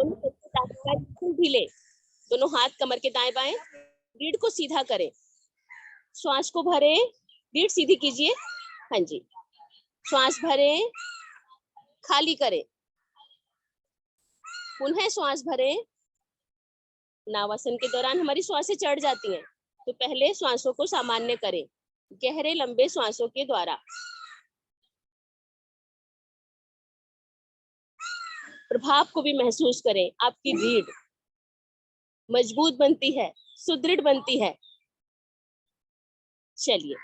दोनों बिल्कुल ढीले, दोनों हाथ कमर के दाएं बाएं, रीढ़ को सीधा करें, श्वास को भरें, रीढ़ सीधी कीजिए, हाँ जी, श्वास भरें, खाली करें, पुनः श्वास भरें। नावासन के दौरान हमारी श्वासें चढ़ जाती हैं, तो पहले श्वासों को सामान्य करें, गहरे लंबे श्वासों के द्वारा। प्रभाव को भी महसूस करें, आपकी रीढ़ मजबूत बनती है, सुदृढ़ बनती है। चलिए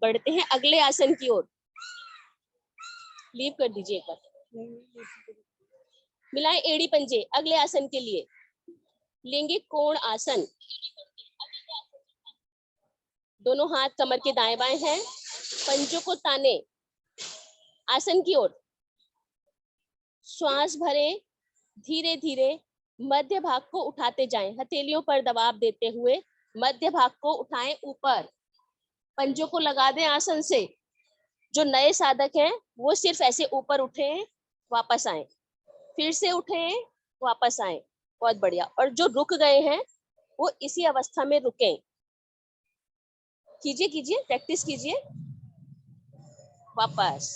बढ़ते हैं अगले आसन की ओर। लीव कर दीजिए एक बार, मिलाएं एड़ी पंजे। अगले आसन के लिए लेंगे कोण आसन, दोनों हाथ कमर के दाएं बाएं हैं, पंजों को ताने आसन की ओर, श्वास भरें, धीरे धीरे मध्य भाग को उठाते जाएं, हथेलियों पर दबाव देते हुए मध्य भाग को उठाएं ऊपर, पंजों को लगा दें आसन से। जो नए साधक हैं वो सिर्फ ऐसे ऊपर उठें, वापस आए, फिर से उठें, वापस आए, बहुत बढ़िया। और जो रुक गए हैं वो इसी अवस्था में रुकें। कीजिए कीजिए, प्रैक्टिस कीजिए, वापस,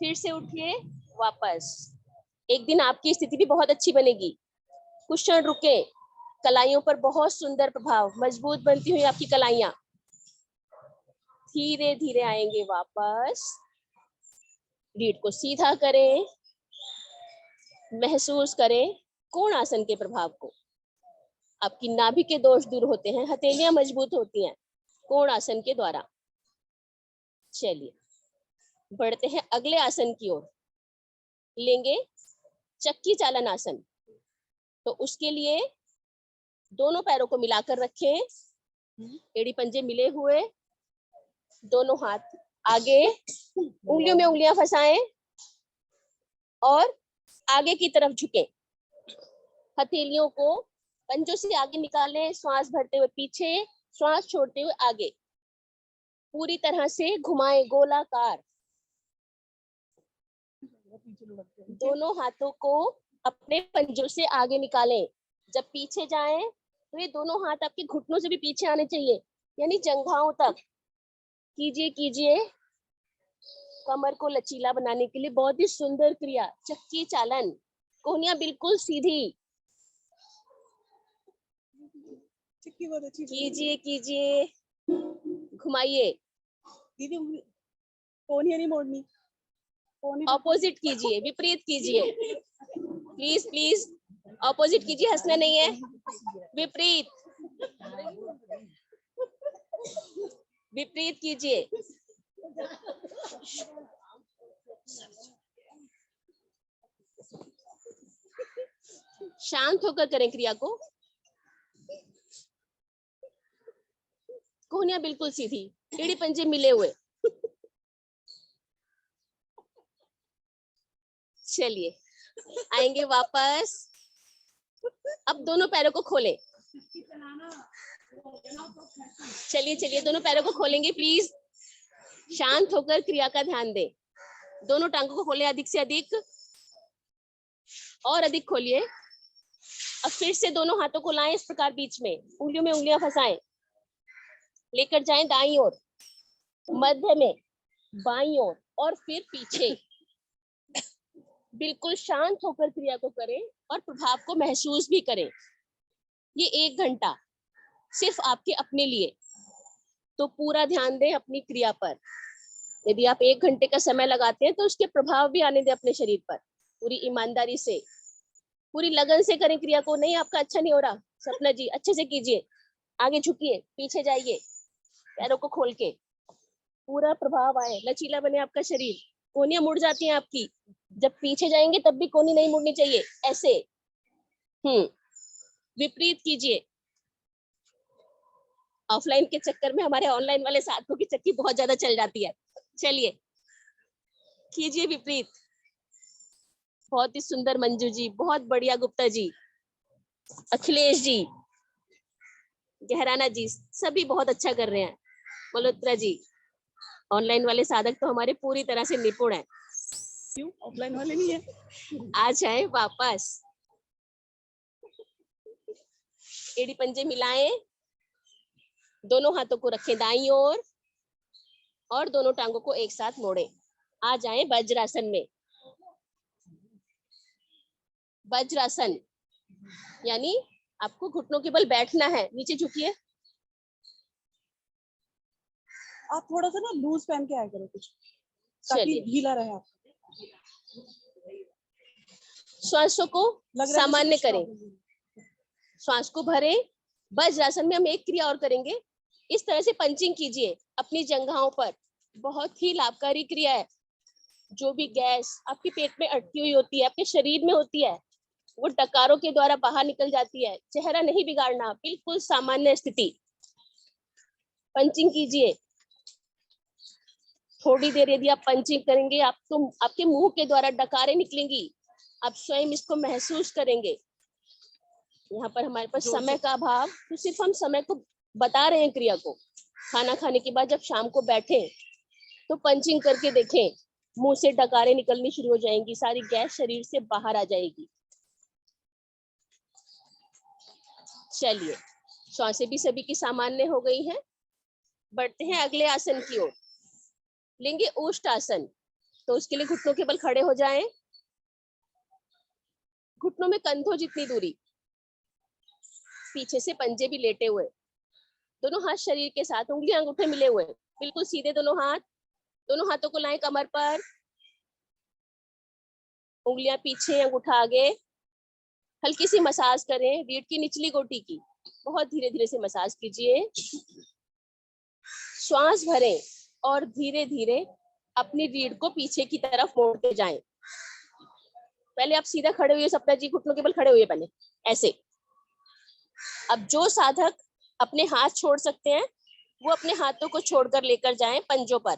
फिर से उठिए, वापस। एक दिन आपकी स्थिति भी बहुत अच्छी बनेगी। कुछ क्षण रुके, कलाइयों पर बहुत सुंदर प्रभाव, मजबूत बनती हुई आपकी कलाइयां, धीरे धीरे आएंगे वापस। रीढ़ को सीधा करें, महसूस करें कोण आसन के प्रभाव को। आपकी नाभि के दोष दूर होते हैं, हथेलियां मजबूत होती हैं कोण आसन के द्वारा। चलिए बढ़ते हैं अगले आसन की ओर। लेंगे चक्की चालन आसन। तो उसके लिए दोनों पैरों को मिलाकर रखें, एड़ी पंजे मिले हुए, दोनों हाथ आगे, उंगलियों में उंगलियां फंसाएं और आगे की तरफ झुकें। हथेलियों को पंजों से आगे निकालें, श्वास भरते हुए पीछे, श्वास छोड़ते हुए आगे, पूरी तरह से घुमाएं गोलाकार। दोनों हाथों को अपने पंजों से आगे निकालें। जब पीछे जाएं तो ये दोनों हाथ आपके घुटनों से भी पीछे आने चाहिए, यानी जंघाओं तक। कीजिए कीजिए, कमर को लचीला बनाने के लिए बहुत ही सुंदर क्रिया, चक्की चालन। कोहनियां बिल्कुल सीधी, कीजिए कीजिए, घुमाइए। दीदी कोहनियां नहीं मोड़नी, ऑपोजिट कीजिए, विपरीत कीजिए, प्लीज प्लीज ऑपोजिट कीजिए, हंसना नहीं है, विपरीत, विपरीत कीजिए। शांत होकर करें क्रिया को। कोहनियां बिल्कुल सीधी, एड़ी पंजे मिले हुए। चलिए आएंगे वापस। अब दोनों पैरों को खोलें। चलिए चलिए, दोनों पैरों को खोलेंगे प्लीज। शांत होकर क्रिया का ध्यान दें। दोनों टांगों को खोलें, अधिक से अधिक, और अधिक खोलिए। अब फिर से दोनों हाथों को लाएं इस प्रकार बीच में, उंगलियों में उंगलियां फंसाएं, लेकर जाएं दाईं ओर, मध्य में, बाईं ओर और फिर पीछे। बिल्कुल शांत होकर क्रिया को करें और प्रभाव को महसूस भी करें। ये 1 घंटा सिर्फ आपके अपने लिए, तो पूरा ध्यान दें अपनी क्रिया पर। यदि आप 1 घंटे का समय लगाते हैं तो उसके प्रभाव भी आने दें अपने शरीर पर। पूरी ईमानदारी से, पूरी लगन से करें क्रिया को। नहीं आपका अच्छा नहीं हो रहा, सपना जी अच्छे से कीजिए, आगे झुकिए, पीछे जाइए, पैरों को खोल के, पूरा प्रभाव आए, लचीला बने आपका शरीर। कोहनियां मुड़ जाती हैं आपकी, जब पीछे जाएंगे तब भी कोहनी नहीं मुड़नी चाहिए, ऐसे। विपरीत कीजिए। ऑफलाइन के चक्कर में हमारे ऑनलाइन वाले साथियों की चक्की बहुत ज्यादा चल जाती है। चलिए कीजिए विपरीत। बहुत ही सुंदर मंजू जी, बहुत बढ़िया गुप्ता जी, अखिलेश जी, गहराना जी, सभी बहुत अच्छा कर रहे हैं। मल्होत्रा जी, ऑनलाइन वाले साधक तो हमारे पूरी तरह से निपुण हैं। क्यों ऑफलाइन वाले नहीं है? आ जाए वापस, एड़ी पंजे मिलाएं, दोनों हाथों को रखें दाईं ओर और दोनों टांगों को एक साथ मोड़ें। आ जाएं वज्रासन में। वज्रासन यानी आपको घुटनों के बल बैठना है। नीचे झुकिए। आप थोड़ा सा ना लूज पहन के आया करो कुछ, ताकि चलिए, ढीला रहे आप। श्वासों को लग रहा है सामान्य जैसे कुछ करें, problem है। श्वास को भरें। वज्रासन में हम एक क्रिया और करेंगे। इस तरह से पंचिंग कीजिए अपनी जंघाओं पर। बहुत ही लाभकारी क्रिया है। जो भी गैस आपके पेट में अटकी हुई होती है, आपके शरीर में होती है, वो डकारों के द्वारा बाहर निकल जाती है। चेहरा नहीं बिगाड़ना, बिल्कुल सामान्य स्थिति। पंचिंग कीजिए। थोड़ी देर यदि आप पंचिंग करेंगे, आपको आपके मुंह के द्वारा डकारें निकलेंगी। आप स्वयं इसको महसूस करेंगे। यहाँ पर हमारे पास समय का अभाव, तो सिर्फ हम समय को बता रहे हैं क्रिया को। खाना खाने के बाद जब शाम को बैठे तो पंचिंग करके देखें, मुंह से डकारें निकलनी शुरू हो जाएंगी, सारी गैस शरीर से बाहर आ जाएगी। चलिए, श्वासें भी सभी की सामान्य हो गई हैं। बढ़ते हैं अगले आसन की ओर। लेंगे ओष्ठ आसन। तो उसके लिए घुटनों के बल खड़े हो जाएं। घुटनों में कंधों जितनी दूरी, पीछे से पंजे भी लेटे हुए, दोनों हाथ शरीर के साथ, उंगलियां अंगूठे मिले हुए, बिल्कुल सीधे दोनों हाथ। दोनों हाथों को लाएं कमर पर, उंगलियां पीछे, अंगूठा आगे। हल्की सी मसाज करें रीढ़ की निचली गोटी की। बहुत धीरे धीरे से मसाज कीजिए। श्वास भरें और धीरे धीरे अपनी रीढ़ को पीछे की तरफ मोड़ते जाएं। पहले आप सीधा खड़े हुए, सपना जी घुटनों के बल खड़े हुए पहले ऐसे। अब जो साधक अपने हाथ छोड़ सकते हैं वो अपने हाथों को छोड़कर लेकर जाएं पंजों पर।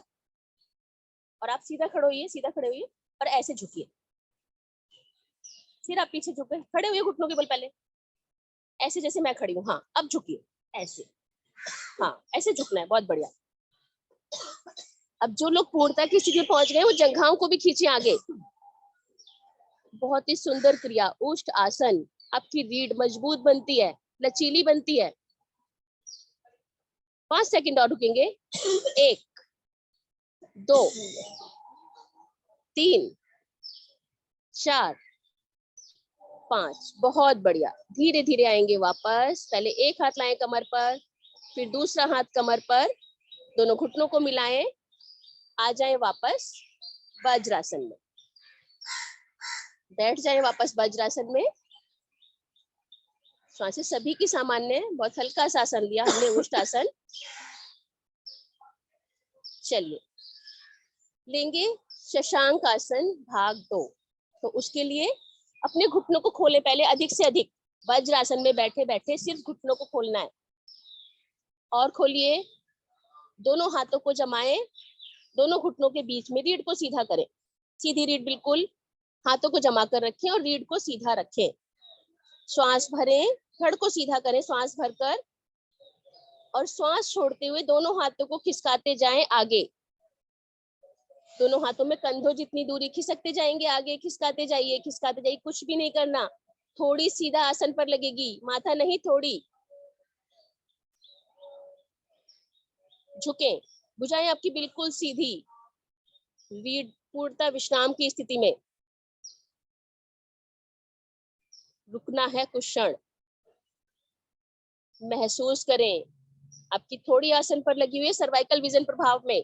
और आप सीधा खड़े होइए, सीधा खड़े होइए और ऐसे झुकिए। फिर आप पीछे झुके, खड़े हुए घुटनों के बल पहले ऐसे, जैसे मैं खड़ी हूँ। हाँ, अब झुकिए ऐसे। हाँ, ऐसे झुकना है। बहुत बढ़िया। अब जो लोग पूर्णता की स्थिति में पहुंच गए वो जंघाओं को भी खींचे आगे। बहुत ही सुंदर क्रिया ओष्ठ आसन। आपकी रीढ़ मजबूत बनती है, लचीली बनती है। 5 सेकंड और रुकेंगे। 1 2 3 4 5। बहुत बढ़िया। धीरे धीरे आएंगे वापस। पहले एक हाथ लाएं कमर पर, फिर दूसरा हाथ कमर पर, दोनों घुटनों को मिलाएं। आ जाएं वापस वज्रासन में। बैठ जाएं वापस वज्रासन में। श्वासें सभी की सामान्य है। बहुत हल्का सा आसन लिया हमने, ओष्ठ आसन। चलिए, लेंगे शशांक आसन भाग 2। तो उसके लिए अपने घुटनों को खोले पहले, अधिक से अधिक। वज्रासन में बैठे बैठे सिर्फ घुटनों को खोलना है। और खोलिए। दोनों हाथों को जमाएं, दोनों घुटनों के बीच में रीढ़ को सीधा करें। सीधी रीढ़ बिल्कुल। हाथों को जमा कर रखें और रीढ़ को सीधा रखें। श्वास भरें, धड़ को सीधा करें श्वास भरकर, और श्वास छोड़ते हुए दोनों हाथों को खिसकाते जाएं आगे। दोनों हाथों में कंधों जितनी दूरी, खिसकते जाएंगे आगे। खिसकाते जाइए, खिसकाते जाइए। कुछ भी नहीं करना, थोड़ी सीधा आसन पर लगेगी, माथा नहीं, थोड़ी। झुकें, भुजाएं आपकी बिल्कुल सीधी। रीढ़ पूर्णतः विश्राम की स्थिति में। रुकना है कुछ क्षण। महसूस करें आपकी थोड़ी आसन पर लगी हुई है सर्वाइकल विजन प्रभाव में।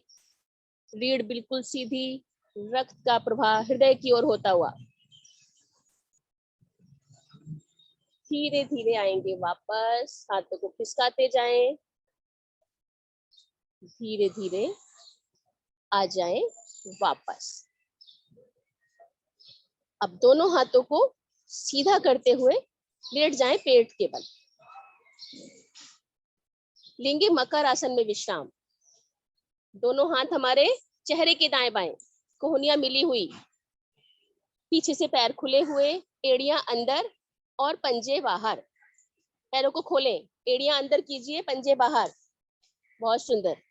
रीढ़ बिल्कुल सीधी, रक्त का प्रवाह हृदय की ओर होता हुआ। धीरे धीरे आएंगे वापस, हाथों को खिसकाते जाएं। धीरे धीरे आ जाएं वापस। अब दोनों हाथों को सीधा करते हुए लेट जाएं पेट के बल। लेंगे मकर आसन में विश्राम। दोनों हाथ हमारे चेहरे के दाएं बाएं, कोहनियां मिली हुई, पीछे से पैर खुले हुए, एड़ियां अंदर और पंजे बाहर। पैरों को खोलें, एड़ियां अंदर कीजिए, पंजे बाहर। बहुत सुंदर।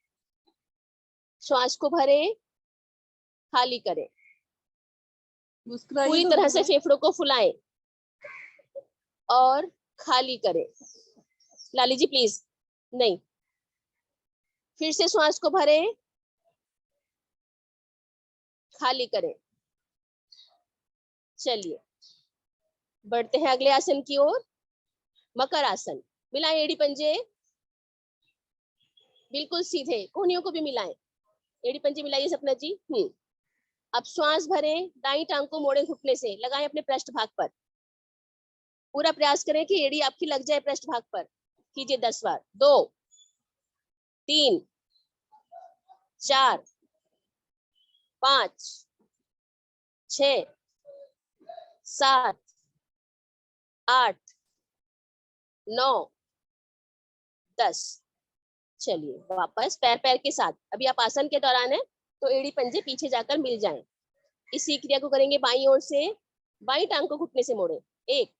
श्वास को भरें, खाली करें। पूरी तरह से फेफड़ों को फुलाएं और खाली करें। लाली जी प्लीज, नहीं, फिर से श्वास को भरें, खाली करें। चलिए बढ़ते हैं अगले आसन की ओर, मकर आसन। मिलाएं एड़ी पंजे, बिल्कुल सीधे, कोहनियों को भी मिलाएं, एड़ी पंजे मिलाइए सपना जी। अब श्वास भरें, दाईं टांग को मोड़े घुटने से, लगाएं अपने पृष्ठ भाग पर। पूरा प्रयास करें कि एड़ी आपकी लग जाए पृष्ठ भाग पर। कीजिए 10 बार। 2 3 4 5 6 7 8 9 10। चलिए वापस पैर पैर के साथ, अभी आप आसन के दौरान है तो एड़ी पंजे पीछे जाकर मिल जाएं। इसी क्रिया को करेंगे बाईं ओर से, बाईं टांग को घुटने से मोड़े। 1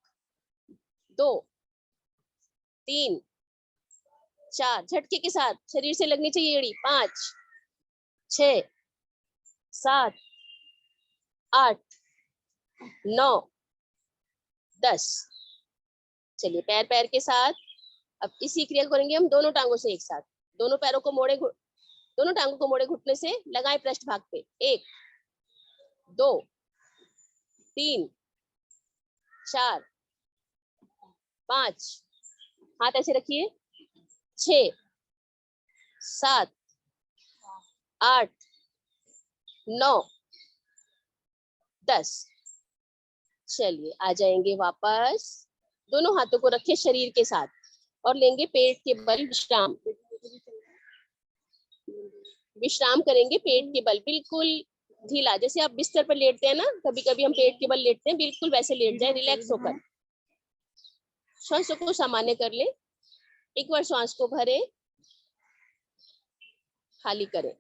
2 3 4, झटके के साथ शरीर से लगनी चाहिए एड़ी। 5 6 7 8 9 10। चलिए पैर पैर के साथ, अब इसी क्रिया को करेंगे हम दोनों टांगों से एक साथ। दोनों पैरों को मोड़े, दोनों टांगों को मोड़े घुटने से, लगाए पृष्ठ भाग पे। 1 2 3 4 5, हाथ ऐसे रखिए। 6 7 8 9 10। चलिए आ जाएंगे वापस, दोनों हाथों को रखें शरीर के साथ और लेंगे पेट के बल विश्राम। विश्राम करेंगे पेट के बल, बिल्कुल ढीला, जैसे आप बिस्तर पर लेटते हैं ना, कभी कभी हम पेट के बल लेटते हैं, बिल्कुल वैसे लेट जाए, रिलैक्स होकर। श्वास को सामान्य कर ले। एक बार श्वास को भरे, खाली करें,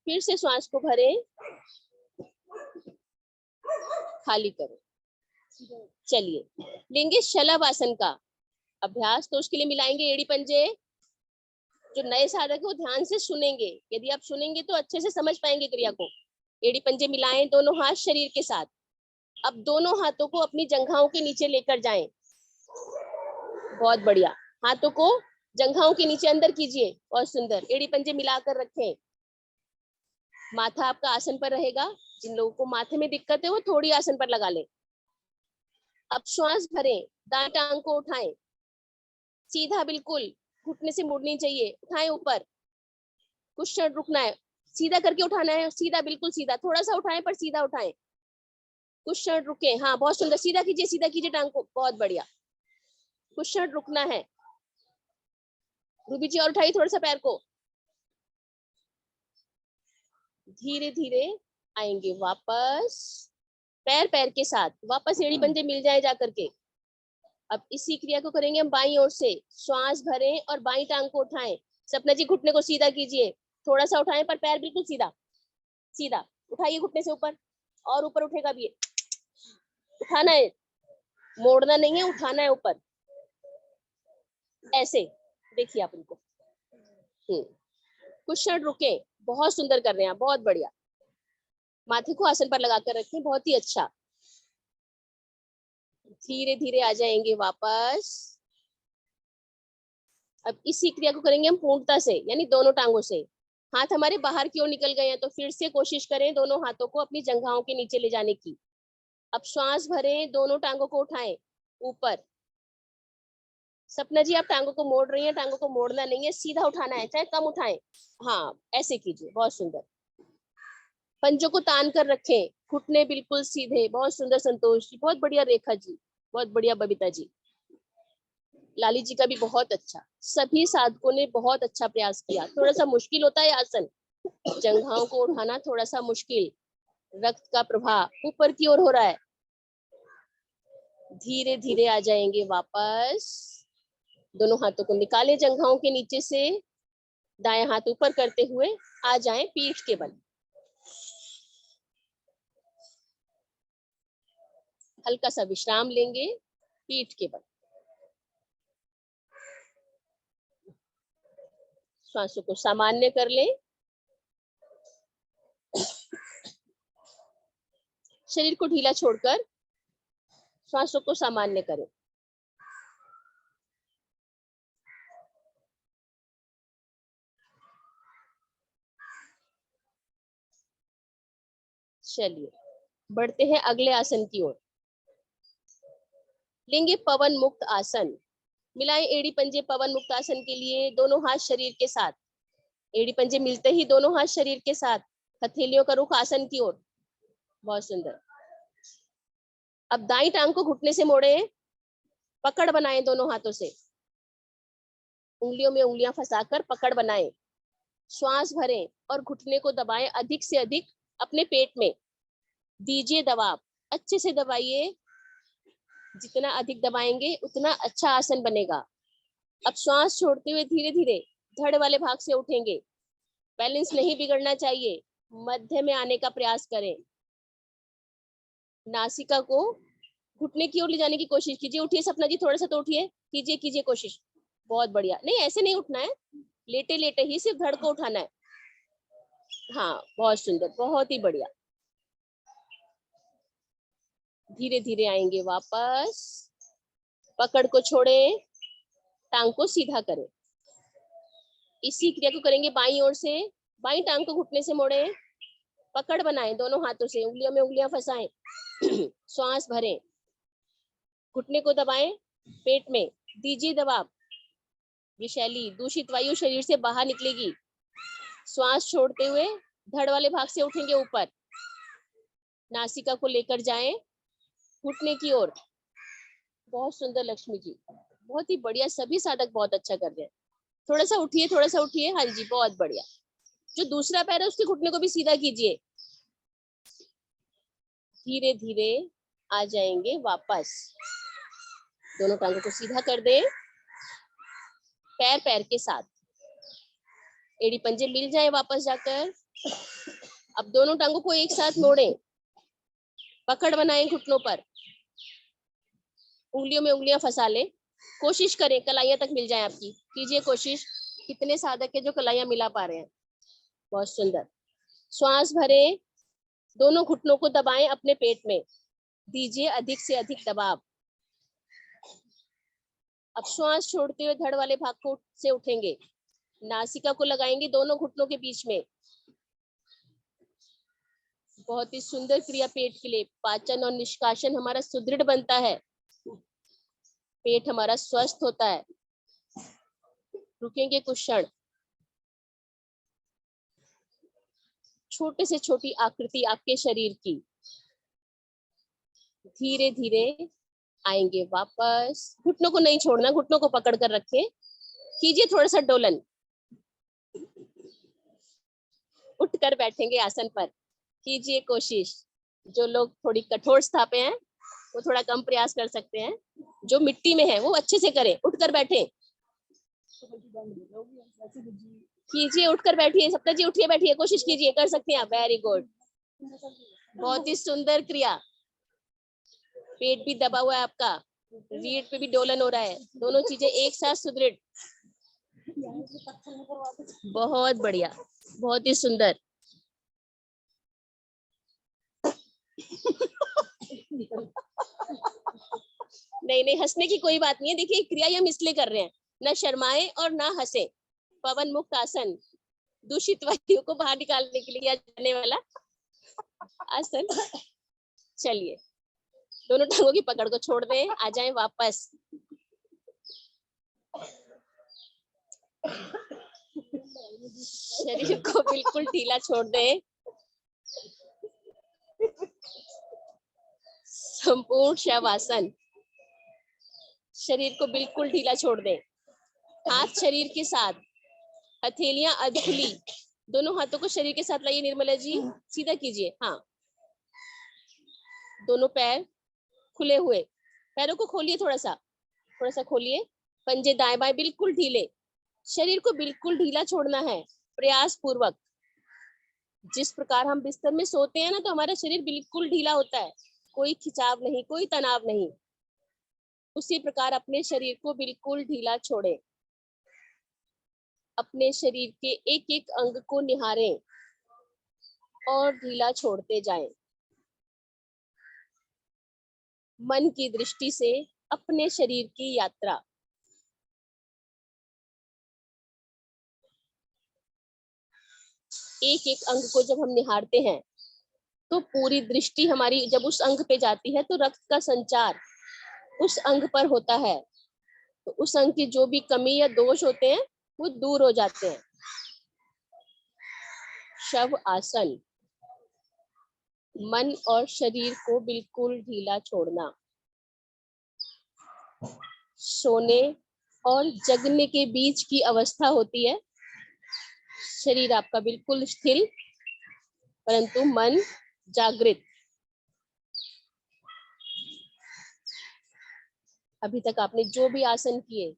फिर से श्वास को भरे, खाली करें। चलिए लेंगे शलभ आसन का अभ्यास, तो उसके लिए मिलाएंगे एड़ी पंजे। जो नए साधक है वो ध्यान से सुनेंगे, यदि आप सुनेंगे तो अच्छे से समझ पाएंगे क्रिया को। एड़ी पंजे मिलाएं, दोनों हाथ शरीर के साथ। अब दोनों हाथों को अपनी जंघाओं के नीचे लेकर जाएं। बहुत बढ़िया, हाथों को जंघाओं के नीचे अंदर कीजिए, बहुत सुंदर। एड़ी पंजे मिलाकर रखें, माथा आपका आसन पर रहेगा। जिन लोगों को माथे में दिक्कत है वो थोड़ी आसन पर लगा ले। अब श्वास भरें, दाएं टांग को उठाएं, सीधा बिल्कुल, घुटने से मुड़नी चाहिए, उठाएं ऊपर, कुछ क्षण रुकना है, सीधा करके उठाना है, सीधा बिल्कुल सीधा, थोड़ा सा उठाएं पर सीधा उठाएं, कुछ क्षण रुके। हाँ बहुत सुंदर, सीधा कीजिए टांग को, बहुत बढ़िया, कुछ क्षण रुकना है। रूबी जी और उठाइए थोड़ा सा पैर को, धीरे धीरे आएंगे वापस, पैर पैर के साथ वापस एड़ी पंजे मिल जाए जा करके। अब इसी क्रिया को करेंगे हम बाईं ओर से, श्वास भरें और बाईं टांग को उठाएं। सपना जी घुटने को सीधा कीजिए, थोड़ा सा उठाएं पर पैर बिल्कुल सीधा, सीधा उठाइए घुटने से ऊपर, और ऊपर उठेगा भी, उठाना है, मोड़ना नहीं है, उठाना है ऊपर, ऐसे देखिए आप इनको। कुछ क्षण रुके, बहुत सुंदर कर रहे हैं, बहुत बढ़िया। माथे को आसन पर लगाकर रखें, बहुत ही अच्छा। धीरे धीरे आ जाएंगे वापस। अब इसी क्रिया को करेंगे हम पूर्णता से, यानी दोनों टांगों से। हाथ हमारे बाहर की ओर निकल गए हैं तो फिर से कोशिश करें दोनों हाथों को अपनी जंघाओं के नीचे ले जाने की। अब श्वास भरें, दोनों टांगों को उठाएं ऊपर। सपना जी आप टांगों को मोड़ रही हैं, टांगों को मोड़ना नहीं है, सीधा उठाना है, चाहे कम उठाएं। हाँ ऐसे कीजिए, बहुत सुंदर। पंजों को तान कर रखें, घुटने बिल्कुल सीधे, बहुत सुंदर संतोष जी, बहुत बढ़िया रेखा जी, बहुत बढ़िया बबीता जी, लाली जी का भी बहुत अच्छा। सभी साधकों ने बहुत अच्छा प्रयास किया। थोड़ा सा मुश्किल होता है आसन, जंघाओं को उठाना थोड़ा सा मुश्किल, रक्त का प्रवाह ऊपर की ओर हो रहा है। धीरे धीरे आ जाएंगे वापस, दोनों हाथों को निकालें जंघाओं के नीचे से, दाएं हाथ ऊपर करते हुए आ जाएं पीठ के बल। हल्का सा विश्राम लेंगे पीठ के बल। श्वासों को सामान्य कर लें, शरीर को ढीला छोड़कर श्वासों को सामान्य करें। चलिए बढ़ते हैं अगले आसन की ओर। लेंगे पवन मुक्त आसन। मिलाएं एड़ी पंजे पवन मुक्त आसन के लिए, दोनों हाथ शरीर के साथ। एड़ी पंजे मिलते ही दोनों हाथ शरीर के साथ, हथेलियों का रुख आसन की ओर। बहुत सुंदर। अब दाईं टांग को घुटने से मोड़े, पकड़ बनाएं दोनों हाथों से, उंगलियों में उंगलियां फंसाकर पकड़ बनाएं। श्वास भरें और घुटने को दबाएं अधिक से अधिक अपने पेट में। दीजिए दबाव, अच्छे से दबाइए, जितना अधिक दबाएंगे उतना अच्छा आसन बनेगा। अब श्वास छोड़ते हुए धीरे धीरे धड़ वाले भाग से उठेंगे। बैलेंस नहीं बिगड़ना चाहिए, मध्य में आने का प्रयास करें। नासिका को घुटने की ओर ले जाने की कोशिश कीजिए। उठिए सपना जी, थोड़ा सा तो उठिए, कीजिए कीजिए कोशिश। बहुत बढ़िया। नहीं ऐसे नहीं उठना है, लेटे लेटे ही सिर्फ धड़ को उठाना है। हाँ बहुत सुंदर, बहुत ही बढ़िया। धीरे धीरे आएंगे वापस, पकड़ को छोड़ें, टांग को सीधा करें। इसी क्रिया को करेंगे बाईं ओर से। बाईं टांग को घुटने से मोड़ें, पकड़ बनाएं दोनों हाथों से, उंगलियों में उंगलियां फंसाएं। श्वास भरें, घुटने को दबाएं पेट में, दीजिए दबाव। विषैली दूषित वायु शरीर से बाहर निकलेगी। श्वास छोड़ते हुए धड़ वाले भाग से उठेंगे ऊपर, नासिका को लेकर जाएं घुटने की ओर। बहुत सुंदर लक्ष्मी जी, बहुत ही बढ़िया। सभी साधक बहुत अच्छा कर रहे हैं। थोड़ा सा उठिए, थोड़ा सा उठिए। हाँ जी बहुत बढ़िया। जो दूसरा पैर है उसके घुटने को भी सीधा कीजिए। धीरे धीरे आ जाएंगे वापस, दोनों टांगों को सीधा कर दें पैर पैर के साथ। एड़ी पंजे मिल जाए वापस जाकर। अब दोनों टांगों को एक साथ मोड़ें, पकड़ बनाएं घुटनों पर, उंगलियों में उंगलियां फंसा लें। कोशिश करें कलाइयां तक मिल जाए आपकी, कीजिए कोशिश। कितने साधक है जो कलाइयां मिला पा रहे हैं। बहुत सुंदर। श्वास भरें, दोनों घुटनों को दबाएं अपने पेट में, दीजिए अधिक से अधिक दबाव। अब श्वास छोड़ते हुए धड़ वाले भाग को से उठेंगे, नासिका को लगाएंगे दोनों घुटनों के बीच में। बहुत ही सुंदर क्रिया पेट के लिए। पाचन और निष्कासन हमारा सुदृढ़ बनता है, पेट हमारा स्वस्थ होता है। रुकेंगे कुछ क्षण। छोटे से छोटी आकृति आपके शरीर की, धीरे धीरे आएंगे वापस। घुटनों को नहीं छोड़ना, घुटनों को पकड़ कर रखें। कीजिए थोड़ा सा डोलन। उठ कर बैठेंगे आसन पर, कीजिए कोशिश। जो लोग थोड़ी कठोर स्थापे हैं वो थोड़ा कम प्रयास कर सकते हैं, जो मिट्टी में है वो अच्छे से करें। उठकर बैठे, कीजिए, उठकर बैठिए। सप्ता जी उठिए, बैठिए, कोशिश कीजिए, कर सकते हैं आप। वेरी गुड, बहुत ही सुंदर क्रिया। पेट भी दबा हुआ है आपका, रीढ़ पे भी डोलन हो रहा है, दोनों चीजें एक साथ सुदृढ़। बहुत बढ़िया, बहुत ही सुंदर। नहीं नहीं, हंसने की कोई बात नहीं है। देखिए क्रिया हम इसलिए कर रहे हैं, न शर्माए और ना हंसे। पवन मुक्त आसन, दूषित वायु को बाहर निकालने के लिए जाने वाला आसन। चलिए दोनों टांगों की पकड़ को छोड़ दें, आ जाएं वापस। शरीर को बिल्कुल ढीला छोड़ दें, संपूर्ण शवासन। शरीर को बिल्कुल ढीला छोड़ दें, हाथ शरीर के साथ, हथेलियां अध खुली। दोनों हाथों को शरीर के साथ लाइए निर्मला जी, सीधा कीजिए। हाँ, दोनों पैर खुले हुए, पैरों को खोलिए, थोड़ा सा खोलिए। पंजे दाएं बाएं बिल्कुल ढीले। शरीर को बिल्कुल ढीला छोड़ना है प्रयास पूर्वक। जिस प्रकार हम बिस्तर में सोते हैं ना, तो हमारा शरीर बिल्कुल ढीला होता है, कोई खिंचाव नहीं, कोई तनाव नहीं। उसी प्रकार अपने शरीर को बिल्कुल ढीला छोड़ें। अपने शरीर के एक एक अंग को निहारें और ढीला छोड़ते जाएं। मन की दृष्टि से अपने शरीर की यात्रा। एक एक अंग को जब हम निहारते हैं तो पूरी दृष्टि हमारी जब उस अंग पे जाती है तो रक्त का संचार उस अंग पर होता है, तो उस अंग की जो भी कमी या दोष होते हैं वो दूर हो जाते हैं। शव आसन, मन और शरीर को बिल्कुल ढीला छोड़ना। सोने और जगने के बीच की अवस्था होती है। शरीर आपका बिल्कुल स्थिर परंतु मन जागृत। अभी तक आपने जो भी आसन किए,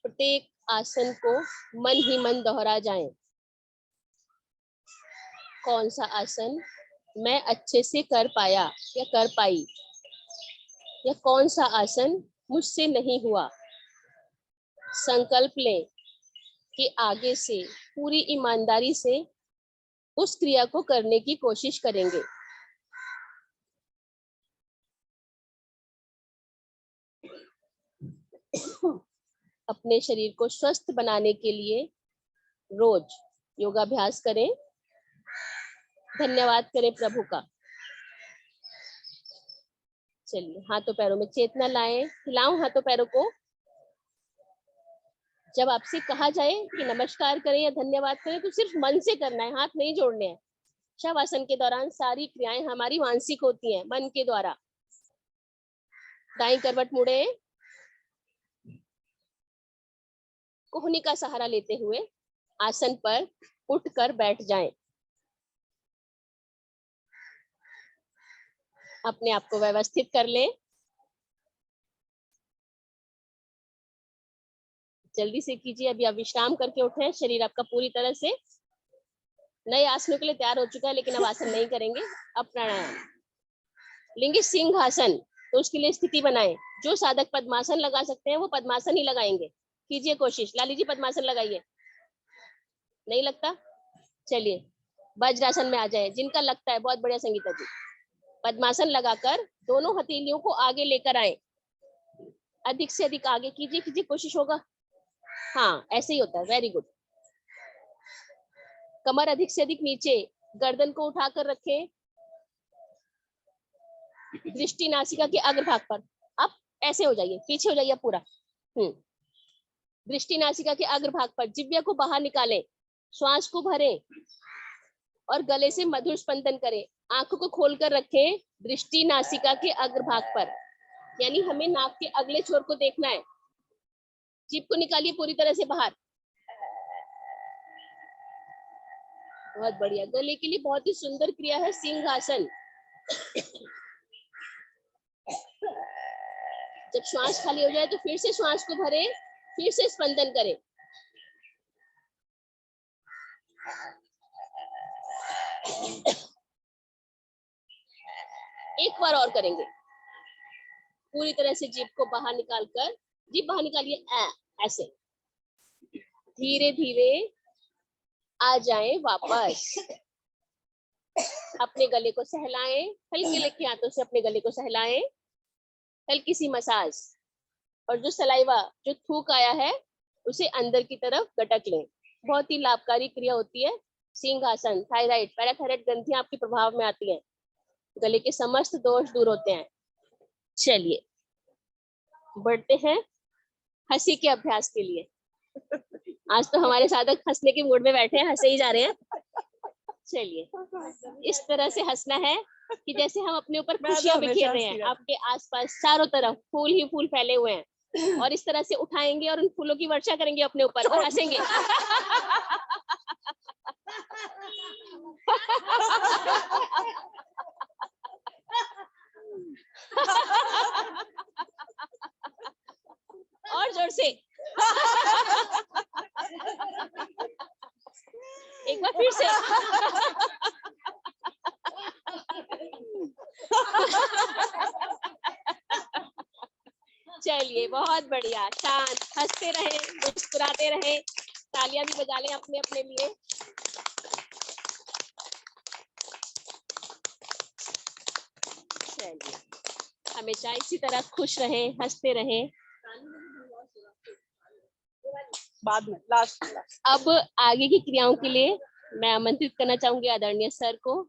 प्रत्येक आसन को मन ही मन दोहरा जाएं। कौन सा आसन मैं अच्छे से कर पाया या कर पाई, या कौन सा आसन मुझसे नहीं हुआ। संकल्प लें कि आगे से पूरी ईमानदारी से उस क्रिया को करने की कोशिश करेंगे। अपने शरीर को स्वस्थ बनाने के लिए रोज योगाभ्यास करें। धन्यवाद करें प्रभु का। चलिए हाथों पैरों में चेतना लाएं, हिलाओ हाथों पैरों को। जब आपसे कहा जाए कि नमस्कार करें या धन्यवाद करें तो सिर्फ मन से करना है, हाथ नहीं जोड़ने हैं। शवासन के दौरान सारी क्रियाएं हमारी मानसिक होती हैं, मन के द्वारा। दाईं करवट मुड़े, कोहनी का सहारा लेते हुए आसन पर उठकर बैठ जाएं। अपने आप को व्यवस्थित कर लें। जल्दी से कीजिए। अभी आप विश्राम करके उठे हैं, शरीर आपका पूरी तरह से नए आसनों के लिए तैयार हो चुका है, लेकिन अब आसन नहीं करेंगे। अब प्राणायाम। लिंगी सिंहासन, तो उसके लिए स्थिति बनाएं। जो साधक पद्मासन लगा सकते हैं वो पद्मासन ही लगाएंगे। कीजिए कोशिश। लाली जी पद्मासन लगाइए। नहीं लगता? चलिए वज्रासन में आ जाए। जिनका लगता है, बहुत बढ़िया संगीता जी। पद्मासन लगाकर दोनों हथेलियों को आगे लेकर आए। अधिक से अधिक आगे कीजिए, कीजिए, कोशिश होगा। हाँ, ऐसे ही होता है। Very good. कमर अधिक से अधिक नीचे, गर्दन को उठाकर रखें। दृष्टि नासिका के अग्रभाग पर। अब ऐसे हो जाइए, पीछे हो जाइए पूरा। दृष्टि नासिका के अग्रभाग पर। जिह्वा को बाहर निकालें, श्वास को भरें और गले से मधुर स्पंदन करें। आंखों को खोलकर रखें दृष्टि नासिका के अग्रभाग पर, यानी हमें नाक के अगले छोर को देखना है। जीभ को निकालिए पूरी तरह से बाहर। बहुत बढ़िया। गले के लिए बहुत ही सुंदर क्रिया है सिंहासन। जब श्वास खाली हो जाए तो फिर से श्वास को भरें, फिर से स्पंदन करें। एक बार और करेंगे। पूरी तरह से जीभ को बाहर निकालकर, जीभ बाहर निकालिए, ऐसे धीरे धीरे आ जाएं वापस। अपने गले को सहलाएं, हल्के हल्के हाथों से अपने गले को सहलाएं। हल्की सी मसाज, और जो सलाइवा, जो थूक आया है उसे अंदर की तरफ गटक लें। बहुत ही लाभकारी क्रिया होती है सिंहासन। थायराइड, पैराथायराइड ग्रंथियां आपके प्रभाव में आती हैं, गले के समस्त दोष दूर होते हैं। चलिए बढ़ते हैं हंसी के अभ्यास के लिए। आज तो हमारे साधक हंसने के मूड में बैठे हैं, हंसे ही जा रहे हैं। चलिए इस तरह से हंसना है कि जैसे हम अपने ऊपर खुशियां बिखेर रहे हैं। आपके आसपास चारों तरफ फूल ही फूल फैले हुए हैं, और इस तरह से उठाएंगे और उन फूलों की वर्षा करेंगे अपने ऊपर और हंसेंगे। और जोर से एक बार फिर से। चलिए बहुत बढ़िया। शांत, हंसते रहे, मुस्कुराते रहे, तालियां भी बजा लें अपने अपने लिए। चलिए हमेशा इसी तरह खुश रहें, हंसते रहें। बाद में लास्ट। अब आगे की क्रियाओं के लिए मैं आमंत्रित करना चाहूंगी आदरणीय सर को।